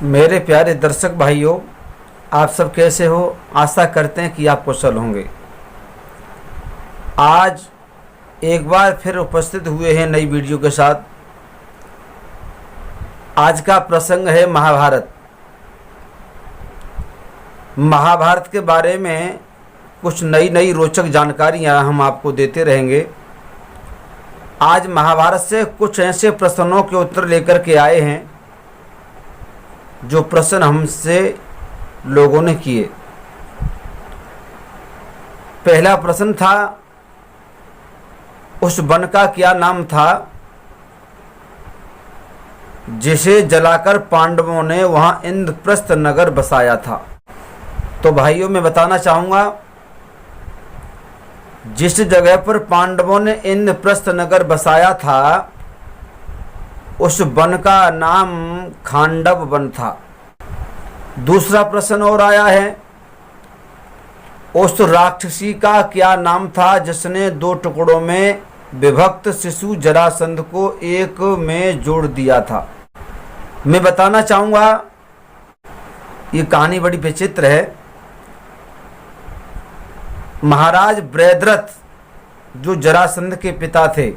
मेरे प्यारे दर्शक भाइयों, आप सब कैसे हो? आशा करते हैं कि आप कुशल होंगे। आज एक बार फिर उपस्थित हुए हैं नई वीडियो के साथ। आज का प्रसंग है महाभारत। महाभारत के बारे में कुछ नई नई रोचक जानकारियां हम आपको देते रहेंगे। आज महाभारत से कुछ ऐसे प्रश्नों के उत्तर लेकर के आए हैं जो प्रश्न हमसे लोगों ने किए। पहला प्रश्न था, उस वन का क्या नाम था जिसे जलाकर पांडवों ने वहां इंद्रप्रस्थ नगर बसाया था? तो भाइयों, मैं बताना चाहूंगा, जिस जगह पर पांडवों ने इंद्रप्रस्थ नगर बसाया था उस वन का नाम खांडव वन था। दूसरा प्रश्न और आया है, उस राक्षसी का क्या नाम था जिसने 2 टुकड़ों में विभक्त शिशु जरासंध को एक में जोड़ दिया था? मैं बताना चाहूंगा, ये कहानी बड़ी विचित्र है। महाराज ब्रहद्रथ जो जरासंध के पिता थे,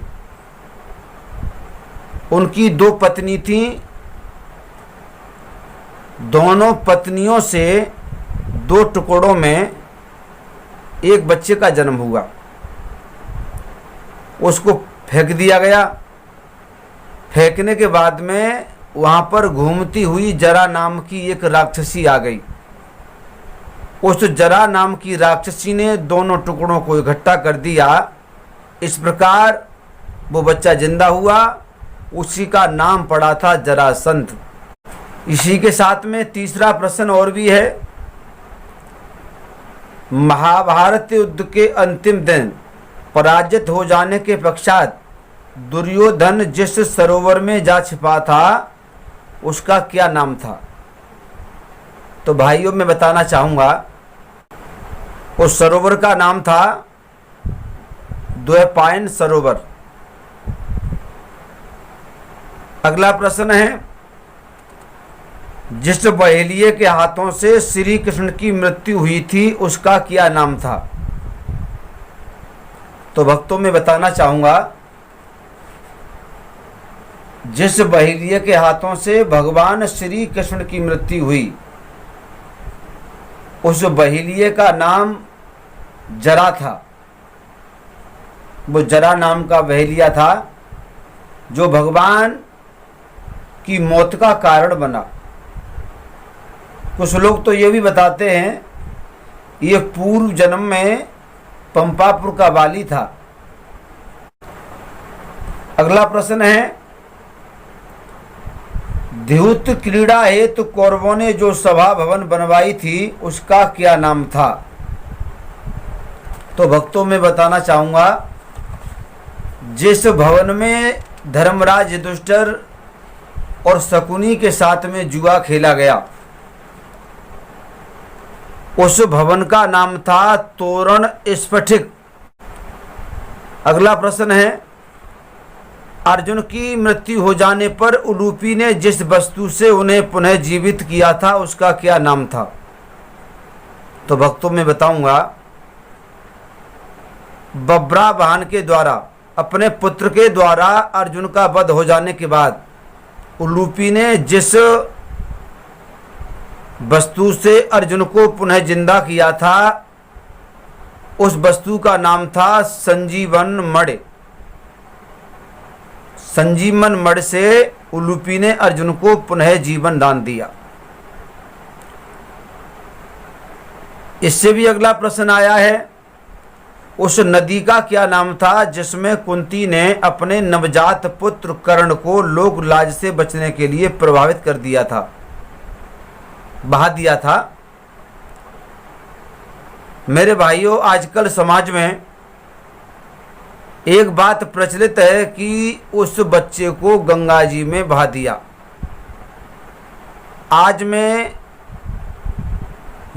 उनकी 2 पत्नी थी। दोनों पत्नियों से 2 टुकड़ों में एक बच्चे का जन्म हुआ। उसको फेंक दिया गया। फेंकने के बाद में वहां पर घूमती हुई जरा नाम की एक राक्षसी आ गई। उस जरा नाम की राक्षसी ने दोनों टुकड़ों को इकट्ठा कर दिया। इस प्रकार वो बच्चा जिंदा हुआ। उसी का नाम पड़ा था जरासंध। इसी के साथ में तीसरा प्रश्न और भी है। महाभारत युद्ध के अंतिम दिन पराजित हो जाने के पश्चात दुर्योधन जिस सरोवर में जा छिपा था उसका क्या नाम था? तो भाइयों, मैं बताना चाहूंगा, उस सरोवर का नाम था द्वैपायन सरोवर। अगला प्रश्न है, जिस बहेलिये के हाथों से श्री कृष्ण की मृत्यु हुई थी उसका क्या नाम था? तो भक्तों, मैं बताना चाहूंगा, जिस बहेलिये के हाथों से भगवान श्री कृष्ण की मृत्यु हुई उस बहेलिये का नाम जरा था। वो जरा नाम का बहेलिया था जो भगवान की मौत का कारण बना। कुछ लोग तो ये भी बताते हैं ये पूर्व जन्म में पंपापुर का वाली था। अगला प्रश्न है, द्यूत क्रीड़ा हेतु कौरवों ने जो सभा भवन बनवाई थी उसका क्या नाम था? तो भक्तों, मैं बताना चाहूंगा, जिस भवन में धर्मराज युधिष्ठिर और शकुनी के साथ में जुआ खेला गया उस भवन का नाम था तोरण स्फटिक। अगला प्रश्न है, अर्जुन की मृत्यु हो जाने पर उलूपी ने जिस वस्तु से उन्हें पुनः जीवित किया था उसका क्या नाम था? तो भक्तों, मैं बताऊंगा, बब्रा वाहन के द्वारा अपने पुत्र के द्वारा अर्जुन का वध हो जाने के बाद उलूपी ने जिस वस्तु से अर्जुन को पुनः जिंदा किया था उस वस्तु का नाम था संजीवन मणि। संजीवन मणि से उलूपी ने अर्जुन को पुनः जीवन दान दिया। इससे भी अगला प्रश्न आया है, उस नदी का क्या नाम था जिसमें कुंती ने अपने नवजात पुत्र कर्ण को लोक लाज से बचने के लिए प्रभावित कर दिया था, बहा दिया था? मेरे भाइयों, आजकल समाज में एक बात प्रचलित है कि उस बच्चे को गंगा जी में बहा दिया। आज मैं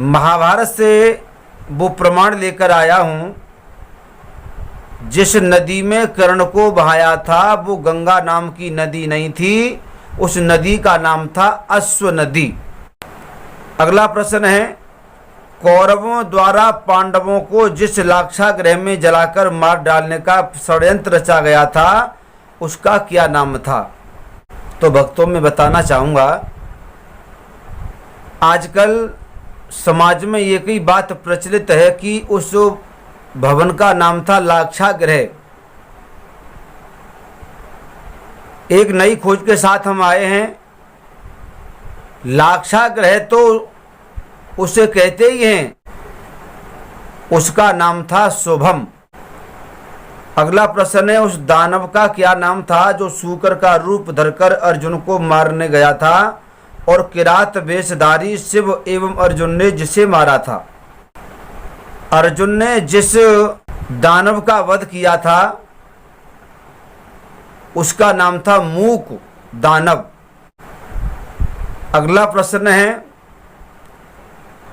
महाभारत से वो प्रमाण लेकर आया हूं, जिस नदी में कर्ण को बहाया था वो गंगा नाम की नदी नहीं थी, उस नदी का नाम था अश्व नदी। अगला प्रश्न है, कौरवों द्वारा पांडवों को जिस लाक्षागृह में जलाकर मार डालने का षड्यंत्र रचा गया था उसका क्या नाम था? तो भक्तों में बताना चाहूँगा, आजकल समाज में ये कई बात प्रचलित है कि उस भवन का नाम था लाक्षागृह। एक नई खोज के साथ हम आए हैं। लाक्षागृह तो उसे कहते ही हैं, उसका नाम था शुभम। अगला प्रश्न है, उस दानव का क्या नाम था जो शूकर का रूप धरकर अर्जुन को मारने गया था और किरात वेशधारी शिव एवं अर्जुन ने जिसे मारा था? अर्जुन ने जिस दानव का वध किया था उसका नाम था मूक दानव। अगला प्रश्न है,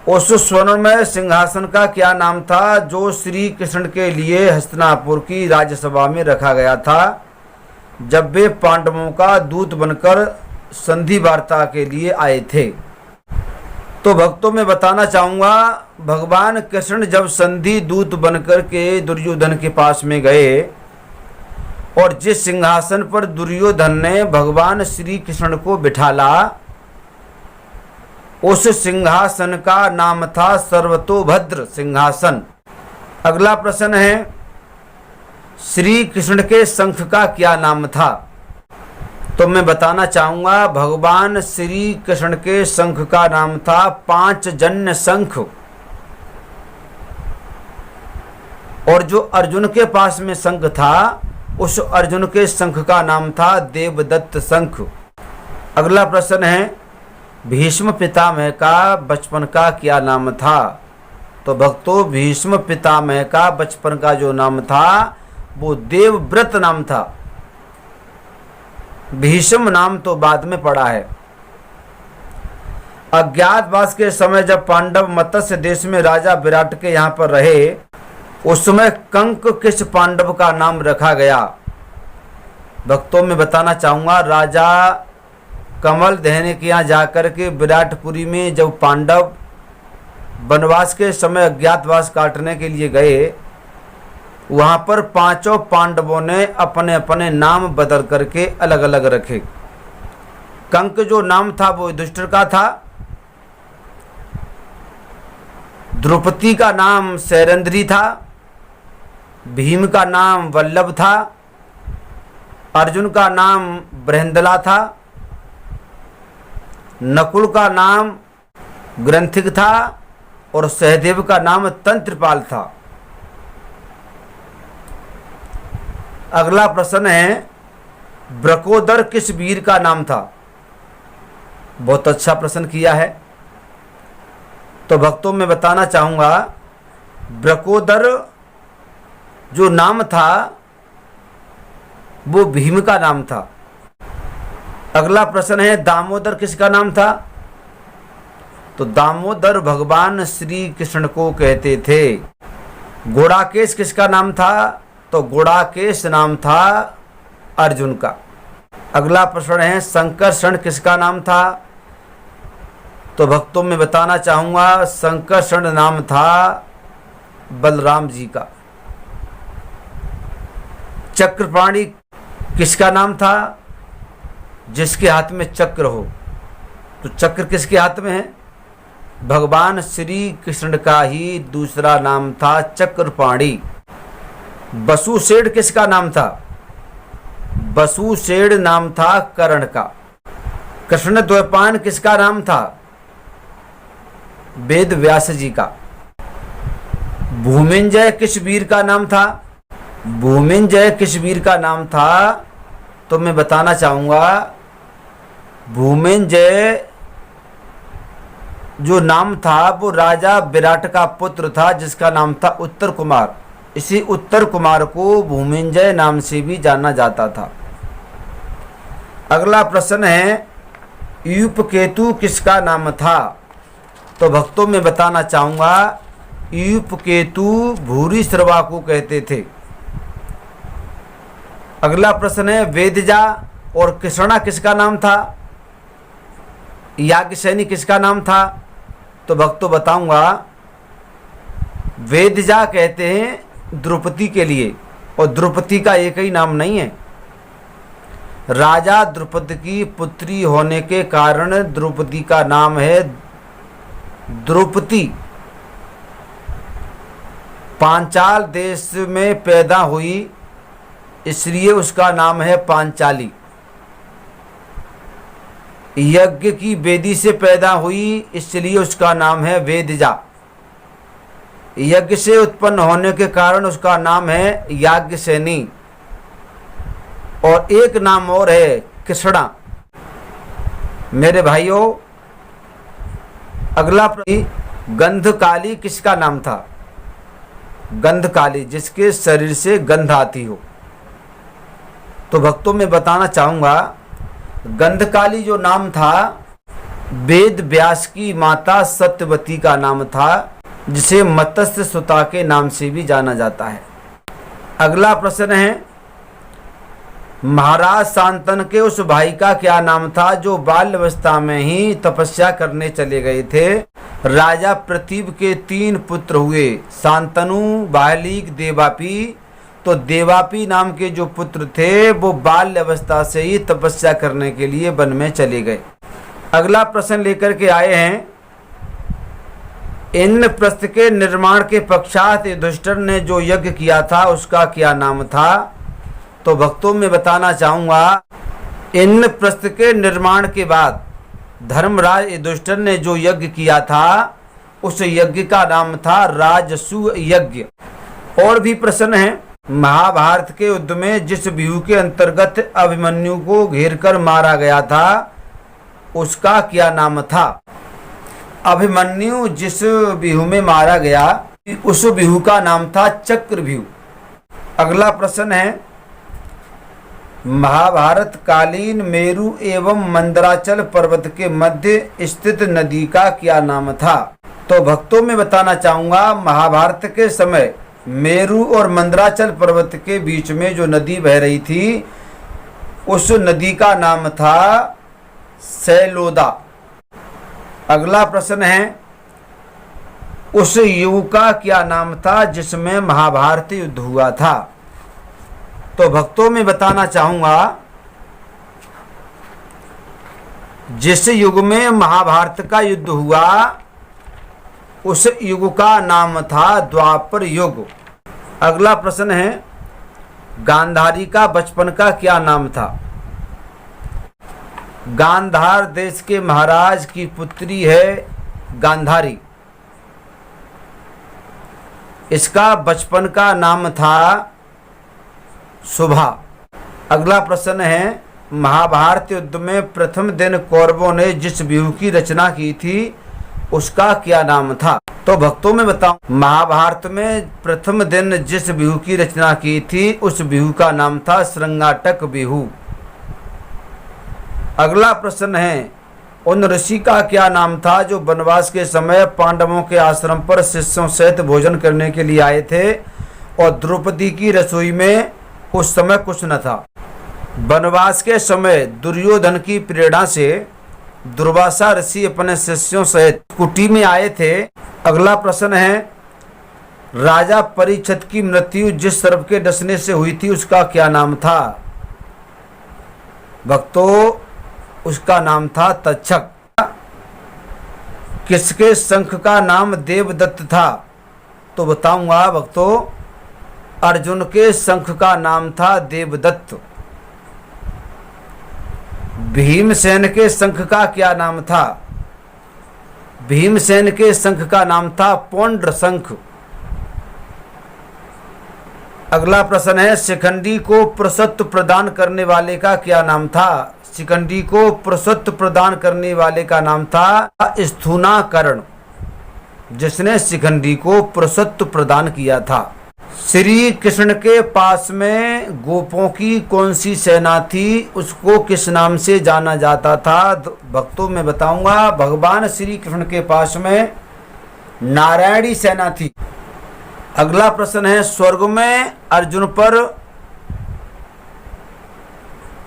उस स्वर्णमय सिंहासन का क्या नाम था जो श्री कृष्ण के लिए हस्तिनापुर की राज्यसभा में रखा गया था जब वे पांडवों का दूत बनकर संधि वार्ता के लिए आए थे? तो भक्तों में बताना चाहूँगा, भगवान कृष्ण जब संधि दूत बनकर के दुर्योधन के पास में गए और जिस सिंहासन पर दुर्योधन ने भगवान श्री कृष्ण को बिठाला उस सिंहासन का नाम था सर्वतोभद्र सिंहासन। अगला प्रश्न है, श्री कृष्ण के शंख का क्या नाम था? तो मैं बताना चाहूँगा, भगवान श्री कृष्ण के शंख का नाम था पांचजन्य शंख। और जो अर्जुन के पास में शंख था उस अर्जुन के शंख का नाम था देवदत्त शंख। अगला प्रश्न है, भीष्म पितामह का बचपन का क्या नाम था? तो भक्तों, भीष्म पितामह का बचपन का जो नाम था वो देवव्रत नाम था। भीष्म नाम तो बाद में पड़ा है। अज्ञातवास के समय जब पांडव मत्स्य देश में राजा विराट के यहाँ पर रहे उस समय कंक किस पांडव का नाम रखा गया? भक्तों में बताना चाहूँगा, राजा कमल दहने के यहाँ जाकर के विराटपुरी में जब पांडव वनवास के समय अज्ञातवास काटने के लिए गए वहाँ पर पांचों पांडवों ने अपने अपने नाम बदल करके अलग अलग रखे। कंक जो नाम था वो युधिष्ठिर का था, द्रौपदी का नाम सैरंध्री था, भीम का नाम वल्लभ था, अर्जुन का नाम बृहंदला था, नकुल का नाम ग्रंथिक था और सहदेव का नाम तंत्रपाल था। अगला प्रश्न है, ब्रकोदर किस वीर का नाम था? बहुत अच्छा प्रश्न किया है। तो भक्तों में बताना चाहूँगा, ब्रकोदर जो नाम था वो भीम का नाम था। अगला प्रश्न है, दामोदर किसका नाम था? तो दामोदर भगवान श्री कृष्ण को कहते थे। गुड़ाकेश किसका नाम था? तो गुड़ाकेश नाम था अर्जुन का। अगला प्रश्न है, संकर्षण किसका नाम था? तो भक्तों में बताना चाहूँगा, संकर्षण नाम था बलराम जी का। चक्रपाणी किसका नाम था? जिसके हाथ में चक्र हो। तो चक्र किसके हाथ में है? भगवान श्री कृष्ण का ही दूसरा नाम था चक्रपाणी। वसुसेठ किसका नाम था? वसुसेठ नाम था कर्ण का। कृष्ण द्वैपायन किसका नाम था? वेद व्यास जी का। भूमिंजय किस वीर का नाम था? भूमिंजय किस वीर का नाम था? तो मैं बताना चाहूँगा, भूमिंजय जो नाम था वो राजा विराट का पुत्र था जिसका नाम था उत्तर कुमार। इसी उत्तर कुमार को भूमिंजय नाम से भी जाना जाता था। अगला प्रश्न है, यूपकेतु किसका नाम था? तो भक्तों में बताना चाहूँगा, यूपकेतु भूरिश्रवा को कहते थे। अगला प्रश्न है, वेदजा और कृष्णा किसका नाम था? याज्ञसेनी किसका नाम था? तो भक्तों बताऊंगा, वेदजा कहते हैं द्रौपदी के लिए, और द्रौपदी का एक ही नाम नहीं है। राजा द्रुपद की पुत्री होने के कारण द्रौपदी का नाम है द्रौपदी। पांचाल देश में पैदा हुई इसलिए उसका नाम है पांचाली। यज्ञ की वेदी से पैदा हुई इसलिए उसका नाम है वेदजा। यज्ञ से उत्पन्न होने के कारण उसका नाम है याज्ञसेनी। और एक नाम और है कृष्णा। मेरे भाइयों, अगला गंधकाली किसका नाम था? गंधकाली, जिसके शरीर से गंध आती हो। तो भक्तों में बताना चाहूंगा, गंधकाली जो नाम था वेद व्यास की माता सत्यवती का नाम था, जिसे मत्स्य सुता के नाम से भी जाना जाता है। अगला प्रश्न है, महाराज शांतनु के उस भाई का क्या नाम था जो बाल्यावस्था में ही तपस्या करने चले गए थे? राजा प्रतीप के 3 पुत्र हुए, शांतनु, बालीक, देवापी। तो देवापी नाम के जो पुत्र थे वो बाल्यावस्था से ही तपस्या करने के लिए वन में चले गए। अगला प्रश्न लेकर के आए हैं, इंद्रप्रस्थ के निर्माण के पश्चात युधिष्ठिर ने जो यज्ञ किया था उसका क्या नाम था? तो भक्तों में बताना चाहूंगा, इंद्रप्रस्थ के निर्माण के बाद धर्मराज युधिष्ठिर ने जो यज्ञ किया था उस यज्ञ का नाम था राजसूय यज्ञ। और भी प्रश्न है, महाभारत के युद्ध में जिस व्यूह के अंतर्गत अभिमन्यु को घेरकर मारा गया था उसका क्या नाम था? अभिमन्यु जिस व्यूह में मारा गया उस व्यूह का नाम था चक्रव्यूह। अगला प्रश्न है, महाभारत कालीन मेरु एवं मंदराचल पर्वत के मध्य स्थित नदी का क्या नाम था? तो भक्तों में बताना चाहूंगा, महाभारत के समय मेरु और मंदराचल पर्वत के बीच में जो नदी बह रही थी उस नदी का नाम था सैलोदा। अगला प्रश्न है, उस युग का क्या नाम था जिसमें महाभारत युद्ध हुआ था? तो भक्तों में बताना चाहूंगा, जिस युग में महाभारत का युद्ध हुआ उस युग का नाम था द्वापर युग। अगला प्रश्न है, गांधारी का बचपन का क्या नाम था? गांधार देश के महाराज की पुत्री है गांधारी। इसका बचपन का नाम था शुभा। अगला प्रश्न है, महाभारत युद्ध में प्रथम दिन कौरवों ने जिस व्यूह की रचना की थी उसका क्या नाम था? तो भक्तों में बताऊं, महाभारत में प्रथम दिन जिस व्यूह की रचना की थी उस व्यूह का नाम था श्रृंगाटक व्यूह। अगला प्रश्न है, उन ऋषि का क्या नाम था जो वनवास के समय पांडवों के आश्रम पर शिष्यों सहित भोजन करने के लिए आए थे और द्रौपदी की रसोई में उस समय कुछ न था? वनवास के समय दुर्योधन की प्रेरणा से दुर्वासा ऋषि अपने शिष्यों सहित कुटी में आए थे। अगला प्रश्न है, राजा परीक्षित की मृत्यु जिस सर्प के डसने से हुई थी उसका क्या नाम था? भक्तों, उसका नाम था तक्षक। किसके शंख का नाम देवदत्त था? तो बताऊंगा भक्तों, अर्जुन के शंख का नाम था देवदत्त। भीमसेन के शंख का क्या नाम था? भीमसेन के शंख का नाम था पौंड्र शंख। अगला प्रश्न है, शिखंडी को पुरुषत्व प्रदान करने वाले का क्या नाम था? शिखंडी को पुरुषत्व प्रदान करने वाले का नाम था स्थूनाकरण, जिसने शिखंडी को पुरुषत्व प्रदान किया था। श्री कृष्ण के पास में गोपों की कौन सी सेना थी, उसको किस नाम से जाना जाता था? भक्तों में बताऊंगा, भगवान श्री कृष्ण के पास में नारायणी सेना थी। अगला प्रश्न है, स्वर्ग में अर्जुन पर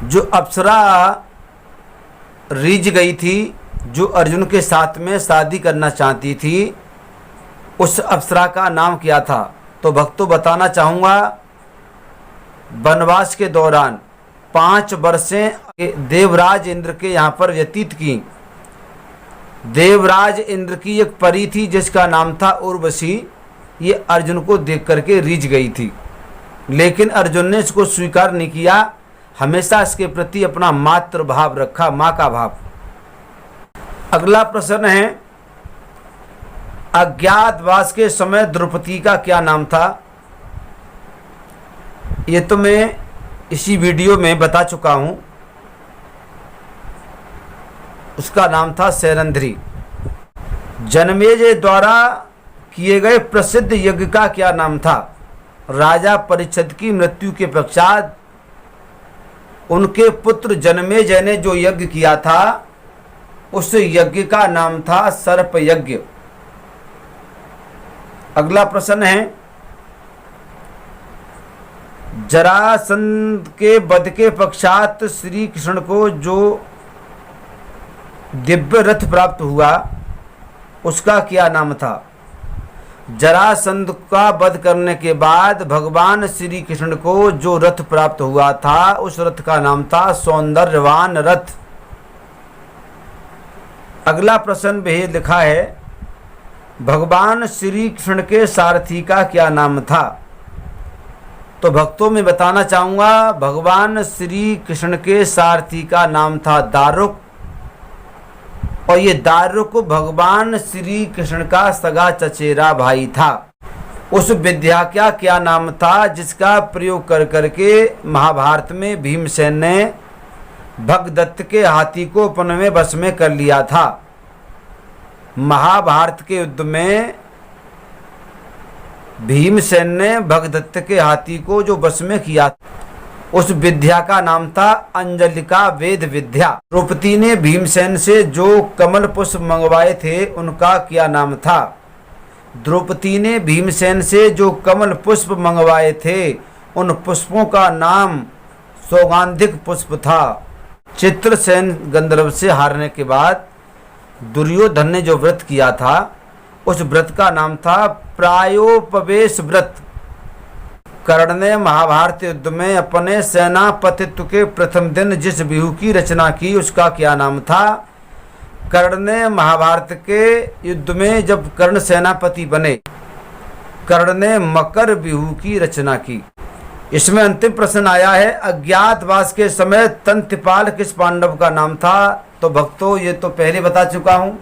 जो अप्सरा रीझ गई थी जो अर्जुन के साथ में शादी करना चाहती थी, उस अप्सरा का नाम क्या था? तो भक्तों बताना चाहूँगा, वनवास के दौरान 5 वर्षें देवराज इंद्र के यहाँ पर व्यतीत की। देवराज इंद्र की एक परी थी जिसका नाम था उर्वशी। ये अर्जुन को देख करके रिझ गई थी, लेकिन अर्जुन ने इसको स्वीकार नहीं किया, हमेशा इसके प्रति अपना मातृ भाव रखा, माँ का भाव। अगला प्रश्न है, अज्ञातवास के समय द्रौपदी का क्या नाम था? ये तो मैं इसी वीडियो में बता चुका हूं। उसका नाम था सैरंध्री। जनमेजय द्वारा किए गए प्रसिद्ध यज्ञ का क्या नाम था? राजा परीक्षित की मृत्यु के पश्चात उनके पुत्र जनमेजय ने जो यज्ञ किया था, उस यज्ञ का नाम था सर्प यज्ञ। अगला प्रश्न है, जरासंध के वध के पश्चात श्री कृष्ण को जो दिव्य रथ प्राप्त हुआ, उसका क्या नाम था? जरासंध का वध करने के बाद भगवान श्री कृष्ण को जो रथ प्राप्त हुआ था, उस रथ का नाम था सौंदर्यवान रथ। अगला प्रश्न भी लिखा है, भगवान श्री कृष्ण के सारथी का क्या नाम था? तो भक्तों में बताना चाहूँगा, भगवान श्री कृष्ण के सारथी का नाम था दारुक, और ये दारुक भगवान श्री कृष्ण का सगा चचेरा भाई था। उस विद्या का क्या नाम था जिसका प्रयोग कर करके महाभारत में भीमसेन ने भगदत्त के हाथी को अपन में वश में कर लिया था? महाभारत के युद्ध में भीमसेन ने भगदत्त के हाथी को जो वश में किया, उस विद्या का नाम था अंजलिका वेद विद्या। द्रौपदी ने भीमसेन से जो कमल पुष्प मंगवाए थे, उनका क्या नाम था? द्रौपदी ने भीमसेन से जो कमल पुष्प मंगवाए थे, उन पुष्पों का नाम सौगंधिक पुष्प था। चित्रसेन गंधर्व से हारने के बाद दुर्योधन ने जो व्रत किया था, उस व्रत का नाम था प्रायोपवेश व्रत। कर्ण ने महाभारत युद्ध में अपने सेनापतित्व के प्रथम दिन जिस बिहू की रचना की, उसका क्या नाम था? कर्ण ने महाभारत के युद्ध में जब कर्ण सेनापति बने, कर्ण ने मकर बिहू की रचना की। इसमें अंतिम प्रश्न आया है, अज्ञातवास के समय तंतिपाल किस पांडव का नाम था? तो भक्तों, ये तो पहले बता चुका हूं।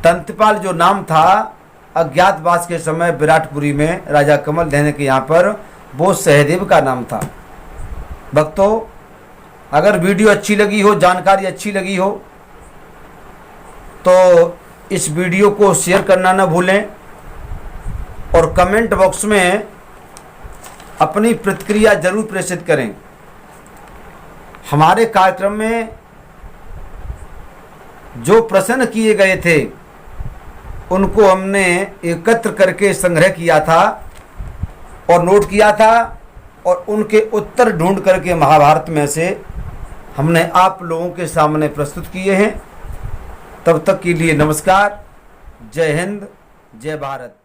तंतिपाल जो नाम था अज्ञातवास के समय विराटपुरी में राजा कमलदहन के यहाँ पर, वो सहदेव का नाम था। भक्तों, अगर वीडियो अच्छी लगी हो, जानकारी अच्छी लगी हो, तो इस वीडियो को शेयर करना ना भूलें, और कमेंट बॉक्स में अपनी प्रतिक्रिया जरूर प्रेषित करें। हमारे कार्यक्रम में जो प्रश्न किए गए थे, उनको हमने एकत्र करके संग्रह किया था और नोट किया था, और उनके उत्तर ढूंढ करके महाभारत में से हमने आप लोगों के सामने प्रस्तुत किए हैं। तब तक के लिए नमस्कार। जय हिंद, जय भारत।